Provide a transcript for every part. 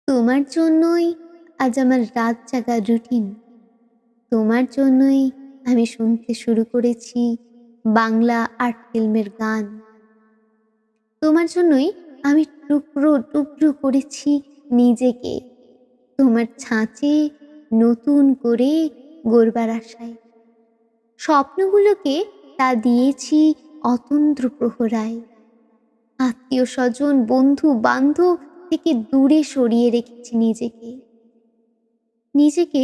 তোমার জন্যই আজ আমার রাত জাগার রুটিন। তোমার জন্যই আমি শুনতে শুরু করেছি বাংলা আর্ট ফিল্মের গান। তোমার জন্যই আমি টুকরো টুকরো করেছি নিজেকে তোমার ছাঁচে নতুন করে গড়বার আশায়। স্বপ্নগুলোকে তা দিয়েছি অতন্দ্র প্রহরায়। আত্মীয় স্বজন বন্ধু বান্ধব থেকে দূরে সরিয়ে রেখেছি নিজেকে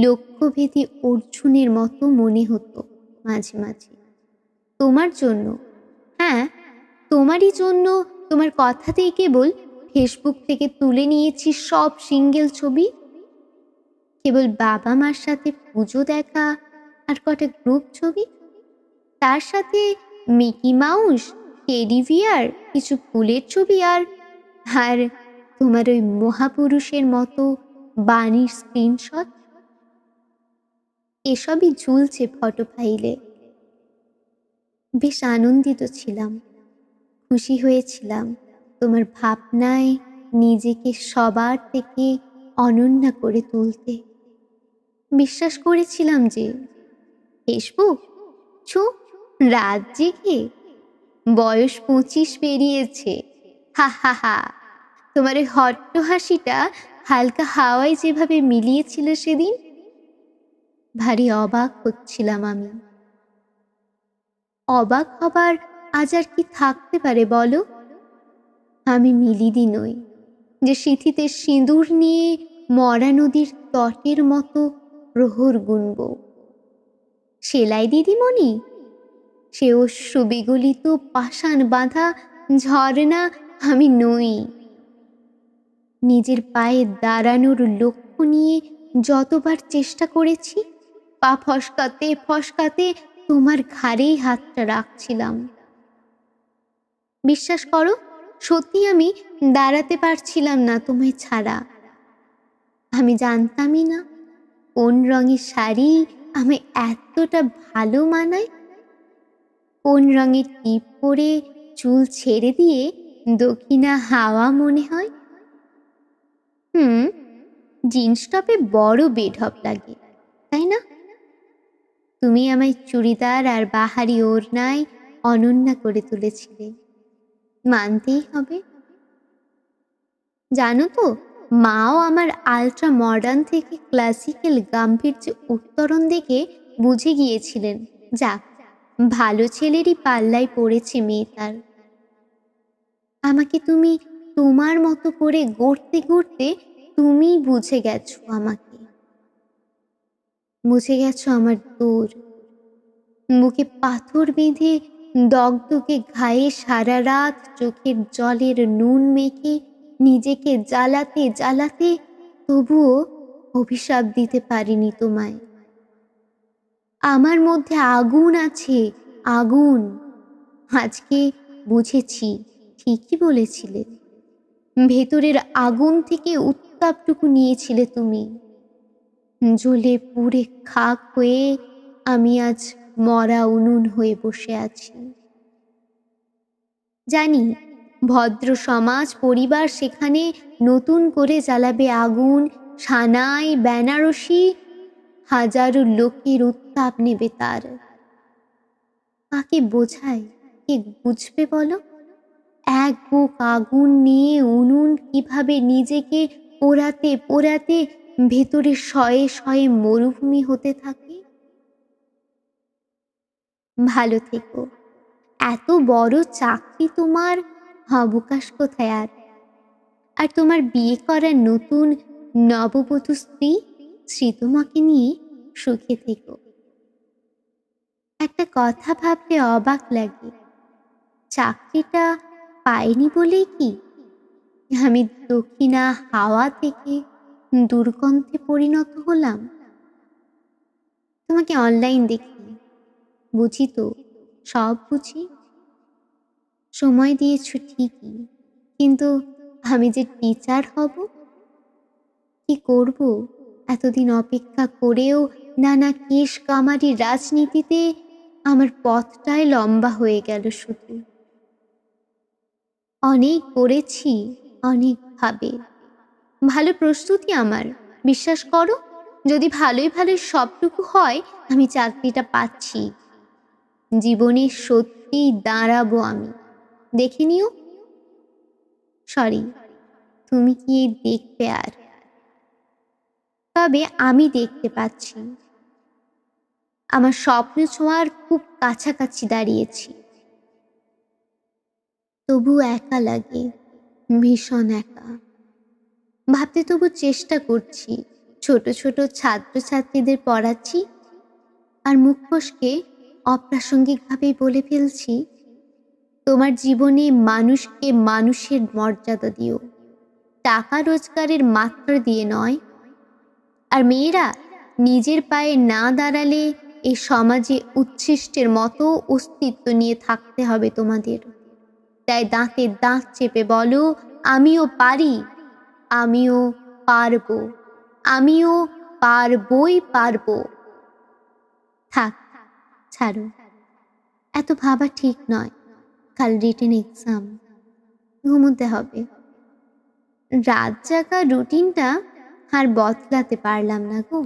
লক্ষ্যভেদী অর্জুনের মতো মনে হতো মাঝে মাঝে। তোমার জন্য, হ্যাঁ তোমারই জন্য। তোমার কথাতেই কেবল ফেসবুক থেকে তুলে নিয়েছি সব সিঙ্গেল ছবি। কেবল বাবা মার সাথে পুজো দেখা আর কটা গ্রুপ ছবি, তার সাথে মিকি মাউস, টেডি বিয়ার, কিছু ফুলের ছবি আর আর তোমার ওই মহাপুরুষের মতো বাণীর স্ক্রিনশট। এসবই ঝুলছে ফটো ফাইলে। বেশ আনন্দিত ছিলাম, খুশি হয়েছিলাম তোমার ভাবনায় নিজেকে সবার থেকে অনন্যা করে তুলতে। বিশ্বাস করেছিলাম যে ফেসবুক, ছু, রাত জেগে, বয়স 25 পেরিয়েছে, হা হা হা। তোমার ওই হট্ট হাসিটা হালকা হাওয়ায় যেভাবে মিলিয়েছিল সেদিন, ভারী অবাক হচ্ছিলাম আমি। অবাক হবার আজ আর কি থাকতে পারে বলো? আমি মিলিদি নই যে সিঁথিতে সিঁদুর নিয়ে মরা নদীর তটের মতো প্রহর গুনব। সেলাই দিদিমণি, সে অশ্রু বিগলিত পাষাণ বাঁধা ঝর্ণা আমি নই। নিজের পায়ে দাঁড়ানোর লক্ষ্য নিয়ে যতবার চেষ্টা করেছি, পা ফসকাতে ফসকাতে তোমার ঘাড়েই হাতটা রাখছিলাম। বিশ্বাস করো, সত্যি আমি দাঁড়াতে পারছিলাম না তোমায় ছাড়া। আমি জানতামই না কোন রঙের শাড়ি আমি এতটা ভালো মানায়, কোন রঙের টিপ পরে চুল ছেড়ে দিয়ে দক্ষিণা হাওয়া মনে হয়। জিন্স টপে বড় বেঢপ লাগে, তাই না? তুমি আমায় চুড়িদার আর বাহারি ওড়নায় অনন্যা করে তুলেছিলে, মানতেই হবে। জানো তো, মাও আমার আলট্রা মডার্ন থেকে ক্লাসিক্যাল গাম্ভীর্য উত্তরণ দেখে বুঝে গিয়েছিলেন, যাক ভালো ছেলেরই পাল্লায় পড়েছে মেয়ে তার। আমাকে তুমি তোমার মতো করে গড়তে গড়তে তুমি বুঝে গেছো আমাকে, বুঝে গেছো আমার দূর। বুকে পাথর বেঁধে দগদগে ঘায়ে সারা রাত চোখের জলের নুন মেখে নিজেকে জ্বালাতে জ্বালাতে তবুও অভিশাপ দিতে পারিনি তোমায়। আমার মধ্যে আগুন আছে, আগুন। আজকে বুঝেছি, ঠিকই বলেছিলে। ভেতরের আগুন থেকে উত্তাপটুকু নিয়েছিলে তুমি। জ্বলে পুড়ে খাক হয়ে আমি আজ মরা উনুন হয়ে বসে আছি। জানি ভদ্র সমাজ পরিবার সেখানে নতুন করে জ্বালাবে আগুন, সানাই বেনারসি, হাজারো লোকের উত্তাপ নেবে তার। কাকে বোঝায়, কে বুঝবে বলো? এক বুক আগুন নিয়ে উনুন কিভাবে নিজেকে পোড়াতে পোড়াতে ভেতরে শয়ে শয়ে মরুভূমি হতে থাকে। ভালো থেকো। এত বড় চাকরি তোমার, অবকাশ কোথায় আর? আর তোমার বিয়ে করা নতুন নববধূ স্ত্রী শ্রীতমাকে নিয়ে সুখে থেকো। একটা কথা ভাবলে অবাক লাগে, চাকরিটা পাইনি বলেই কি আমি দক্ষিণা হাওয়া থেকে দুর্গন্ধে পরিণত হলাম? তোমাকে অনলাইন দেখি, বুঝি তো, সব বুঝি। সময় দিয়েছ ঠিকই, কিন্তু আমি যে টিচার হব, কি করব? এতদিন অপেক্ষা করেও নানা কেশ কামারি রাজনীতিতে আমার পথটাই লম্বা হয়ে গেল শুধু। অনেক পড়েছি, অনেক ভাবে, ভালো প্রস্তুতি আমার, বিশ্বাস করো। যদি ভালোই ভালোই সবটুকু হয়, আমি চাকরিটা পাচ্ছি। জীবনে সত্যিই দাঁড়াবো আমি, দেখে নিও। সরি, তুমি কি দেখবে আর? তবে আমি দেখতে পাচ্ছি, আমার স্বপ্ন ছোঁয়ার খুব কাছাকাছি দাঁড়িয়েছি। তবু একা লাগে, ভীষণ একা। ভাবতে তবু চেষ্টা করছি, ছোট ছোট ছাত্রছাত্রীদের পড়াচ্ছি, আর মুখ ফসকে অপ্রাসঙ্গিকভাবেই বলে ফেলছি, তোমার জীবনে মানুষকে মানুষের মর্যাদা দিও, টাকা রোজগারের মাত্রা দিয়ে নয়। আর মেয়েরা, নিজের পায়ে না দাঁড়ালে এই সমাজে উচ্ছিষ্টের মতো অস্তিত্ব নিয়ে থাকতে হবে তোমাদের। তাই দাঁতে দাঁত চেপে বলো, আমিও পারি, আমিও পারবো, আমিও পারবই পারবো। থাক, ছাড়ো, এত ভাবা ঠিক নয়। কাল রিটেন এক্সাম, ঘুমোতে হবে। রাত জাগা রুটিনটা আর বদলাতে পারলাম না গো।